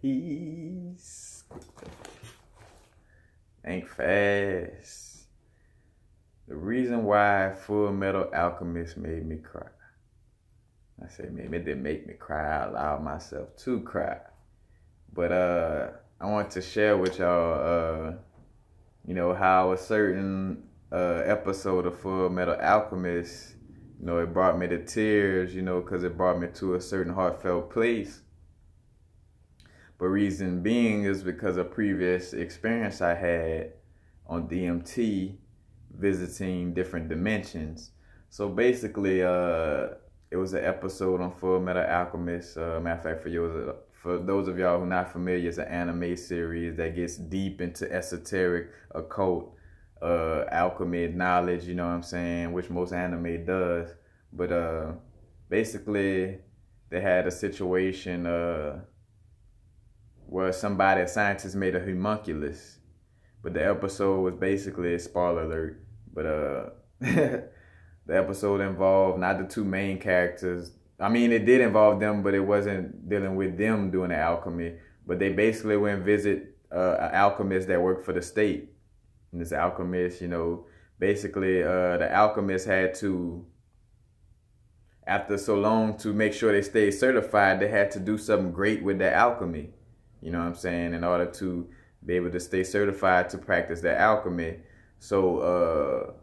Peace. Think fast. The reason why Full Metal Alchemist made me cry. I say maybe it didn't make me cry. I allowed myself to cry. But I want to share with y'all, how a certain episode of Full Metal Alchemist, it brought me to tears, because it brought me to a certain heartfelt place. But reason being is because of previous experience I had on DMT visiting different dimensions. So basically, it was an episode on Full Metal Alchemist. Matter of fact, for those of y'all who are not familiar, it's an anime series that gets deep into esoteric, occult, alchemy knowledge, you know what I'm saying, which most anime does. But basically, they had a situation where a scientist made a homunculus. But the episode was basically, spoiler alert, but the episode involved not the two main characters. I mean, it did involve them, but it wasn't dealing with them doing the alchemy. But they basically went and visit an alchemist that worked for the state. And this alchemist, basically the alchemist had to, after so long, to make sure they stayed certified, they had to do something great with their alchemy. You know what I'm saying? In order to be able to stay certified to practice their alchemy. So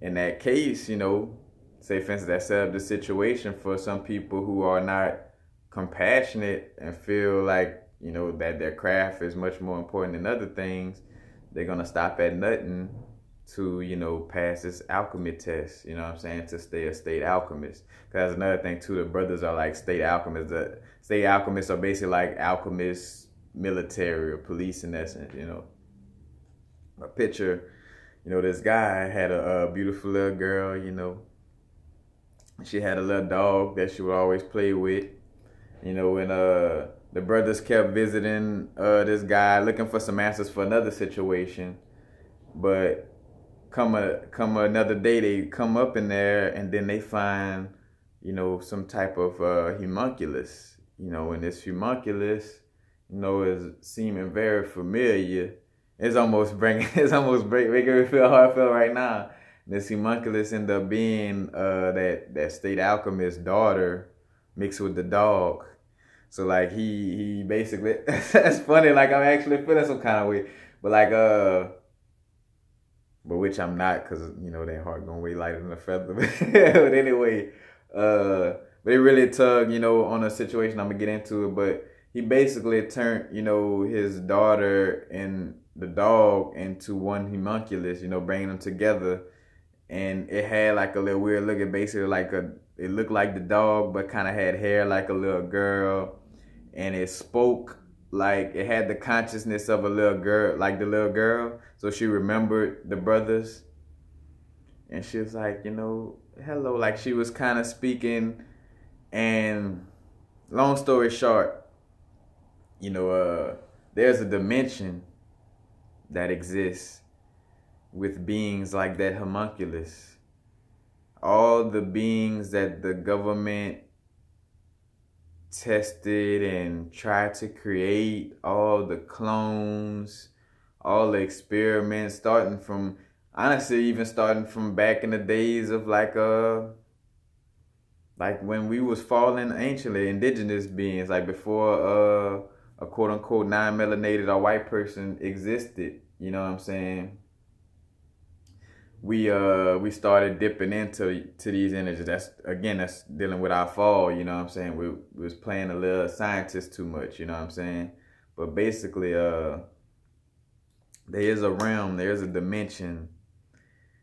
in that case, say for instance, that set up the situation for some people who are not compassionate and feel like, that their craft is much more important than other things. They're going to stop at nothing to, pass this alchemy test, to stay a state alchemist. Because that's another thing too, the brothers are like state alchemists. The state alchemists are basically like alchemists, military or police in essence, A picture, this guy had a beautiful little girl, She had a little dog that she would always play with, and the brothers kept visiting this guy looking for some answers for another situation. But come another day, they come up in there and then they find, some type of homunculus, and this homunculus, is seeming very familiar. It's almost making me feel how I feel right now. This homunculus ended up being that state alchemist's daughter mixed with the dog. So like he basically, that's funny, like I'm actually feeling some kind of way. But like but which I'm not, because their heart gonna weigh lighter than a feather. But anyway, but it really tugged, on a situation I'm gonna get into it. But he basically turned, his daughter and the dog into one homunculus, bringing them together. And it had like a little weird look. It basically it looked like the dog, but kind of had hair like a little girl. And it spoke like it had the consciousness of a little girl, like the little girl. So she remembered the brothers. And she was like, hello. Like she was kind of speaking. And long story short, there's a dimension that exists with beings like that homunculus. All the beings that the government tested and tried to create, all the clones, all the experiments, starting from back in the days of like when we was fallen anciently, indigenous beings, like before a quote unquote non-melanated or white person existed, you know what I'm saying? We started dipping into these energies. That's dealing with our fall, you know what I'm saying? We was playing a little scientist too much, you know what I'm saying? But basically, there is a realm, there's a dimension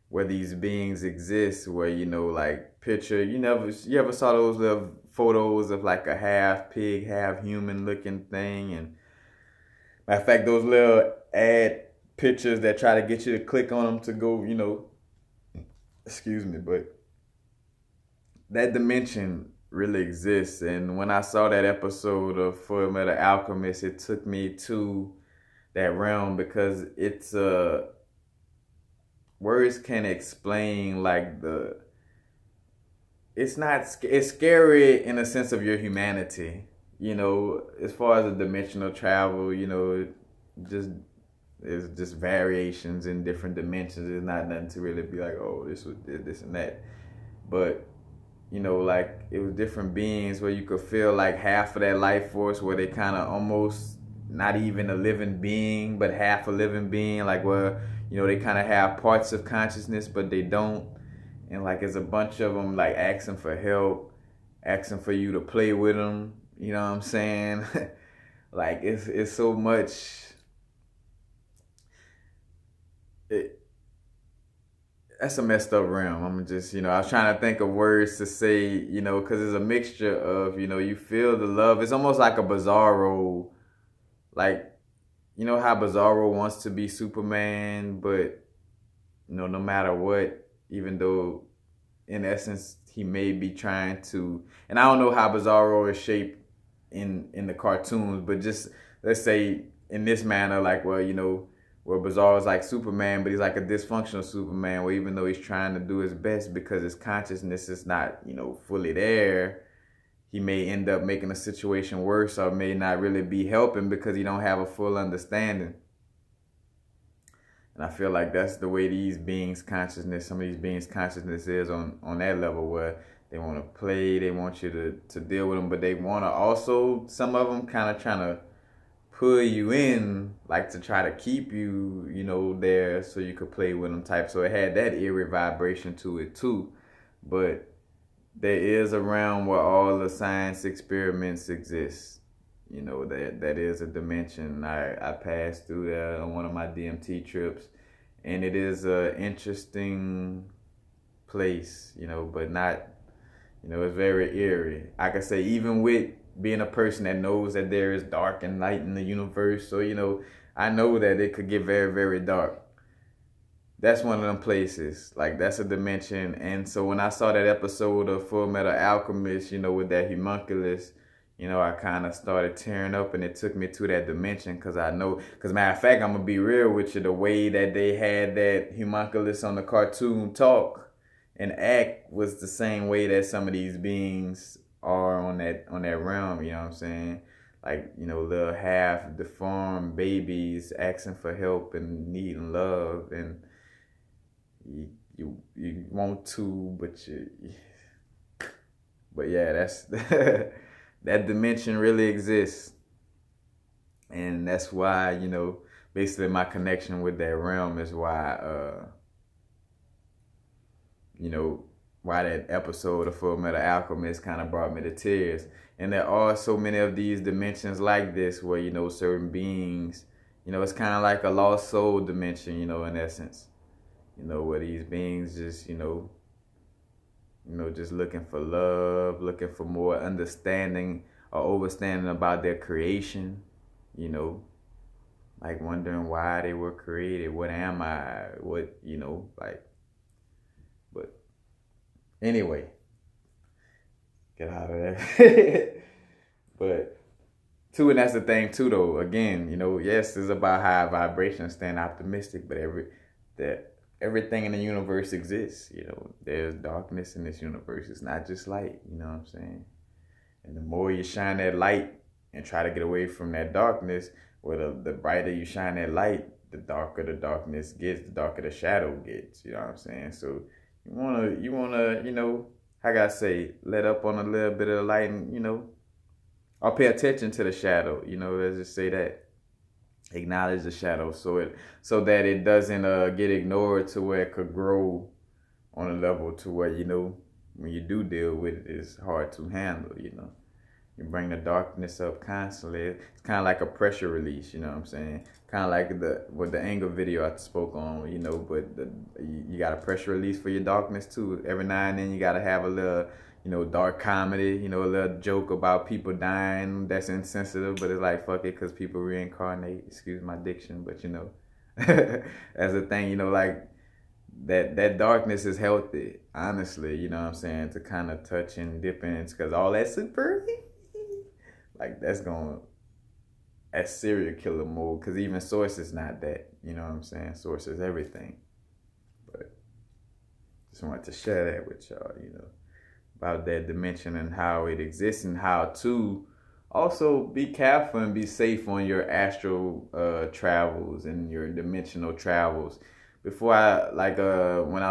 where these beings exist, where, like picture, you ever saw those little photos of like a half pig, half human looking thing? And matter of fact, those little ad pictures that try to get you to click on them to go, excuse me, but that dimension really exists. And when I saw that episode of Full Metal Alchemist, it took me to that realm, because it's words can't explain like it's scary in a sense of your humanity. you know, as far as the dimensional travel, you know, just it's just variations in different dimensions. It's not nothing to really be like, oh, this was this and that. But you know, like it was different beings where you could feel like half of that life force, where they kind of almost not even a living being, but half a living being. Like where you know they kind of have parts of consciousness, but they don't. And like it's a bunch of them like asking for help, asking for you to play with them. You know what I'm saying? Like it's so much. It, that's a messed up realm. I'm just, you know, I was trying to think of words to say, you know, because it's a mixture of, you know, you feel the love. It's almost like a Bizarro, like, you know how Bizarro wants to be Superman, but, you know, no matter what, even though in essence he may be trying to, and I don't know how Bizarro is shaped in the cartoons, but just let's say in this manner, like, well, you know, where Bizarro is like Superman, but he's like a dysfunctional Superman, where even though he's trying to do his best because his consciousness is not, you know, fully there, he may end up making a situation worse, or may not really be helping because he don't have a full understanding. And I feel like that's the way these beings' consciousness, some of these beings' consciousness is on that level, where they want to play, they want you to deal with them, but they want to also, some of them kind of trying to pull you in, like to try to keep you, you know, there so you could play with them type. So it had that eerie vibration to it too. But there is a realm where all the science experiments exist. You know, that is a dimension. I passed through there on one of my DMT trips, and it is a interesting place, you know, but not, you know, it's very eerie. I could say even with being a person that knows that there is dark and light in the universe. So, you know, I know that it could get very, very dark. That's one of them places. Like, that's a dimension. And so when I saw that episode of Full Metal Alchemist, you know, with that homunculus, you know, I kind of started tearing up, and it took me to that dimension because I know, because matter of fact, I'm going to be real with you, the way that they had that homunculus on the cartoon talk and act was the same way that some of these beings are on that realm, you know what I'm saying? Like, you know, little half deformed babies asking for help and needing love, and you want to, but yeah, that's that dimension really exists, and that's why, you know, basically my connection with that realm is why you know, why that episode of Full Metal Alchemist kind of brought me to tears. And there are so many of these dimensions like this where, you know, certain beings, you know, it's kind of like a lost soul dimension, you know, in essence, you know, where these beings just, you know, just looking for love, looking for more understanding or overstanding about their creation, you know, like wondering why they were created. What am I? What, you know, like, but anyway, get out of there. But too, and that's the thing too, though. Again, you know, yes, it's about high vibration, staying optimistic, but everything in the universe exists. You know, there's darkness in this universe. It's not just light. You know what I'm saying? And the more you shine that light and try to get away from that darkness, well, the brighter you shine that light, the darker the darkness gets, the darker the shadow gets. You know what I'm saying? So you wanna, you know, how can I say, let up on a little bit of the light, and, you know, or pay attention to the shadow. You know, let's just say that. Acknowledge the shadow so that it doesn't get ignored, to where it could grow on a level to where, you know, when you do deal with it, it's hard to handle. You know, you bring the darkness up constantly. It's kind of like a pressure release. You know what I'm saying? Kind of like the anger video I spoke on. You know, but you got a pressure release for your darkness too. Every now and then you got to have a little, you know, dark comedy, you know, a little joke about people dying that's insensitive, but it's like, fuck it, because people reincarnate. Excuse my diction, but, you know, that's the thing, you know, like, that darkness is healthy, honestly, you know what I'm saying, to kind of touch and dip in, because all that super, like, that's serial killer mode, because even Source is not that, you know what I'm saying, Source is everything. But just wanted to share that with y'all, you know, about that dimension and how it exists, and how to Also, be careful and be safe on your astral travels and your dimensional travels. Before I when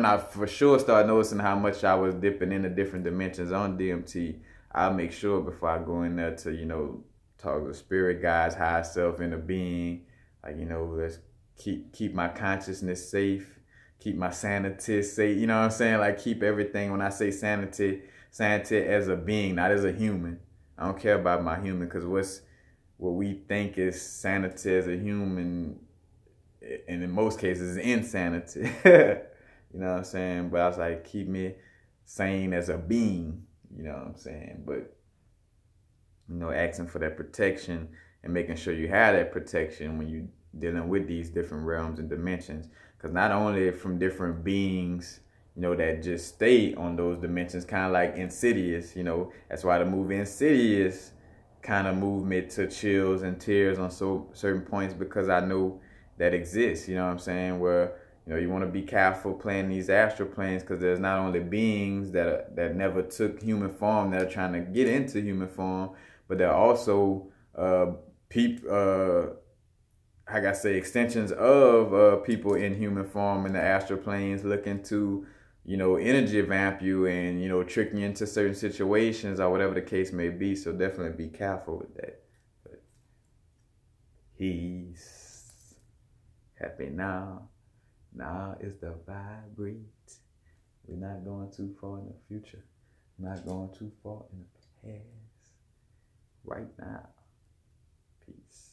I for sure start noticing how much I was dipping into different dimensions on DMT, I'll make sure before I go in there to, talk to spirit guides, higher self, inner being, like, let's keep my consciousness safe, keep my sanity safe, you know what I'm saying? Like, keep everything. When I say sanity as a being, not as a human. I don't care about my human, because what we think is sanity as a human, and in most cases, is insanity. You know what I'm saying? But I was like, keep me sane as a being. You know what I'm saying? But, asking for that protection and making sure you have that protection when you dealing with these different realms and dimensions. Because not only from different beings, that just stay on those dimensions, kind of like Insidious, that's why the movie Insidious kind of moved me to chills and tears on certain points, because I know that exists, you know what I'm saying, where, you want to be careful playing these astral planes, because there's not only beings that never took human form that are trying to get into human form, but there are also like I say, extensions of people in human form in the astral planes looking to, energy vamp you and, trick you into certain situations or whatever the case may be. So definitely be careful with that. But he's happy now. Now is the vibrate. We're not going too far in the future. Not going too far in the past. Right now. Peace.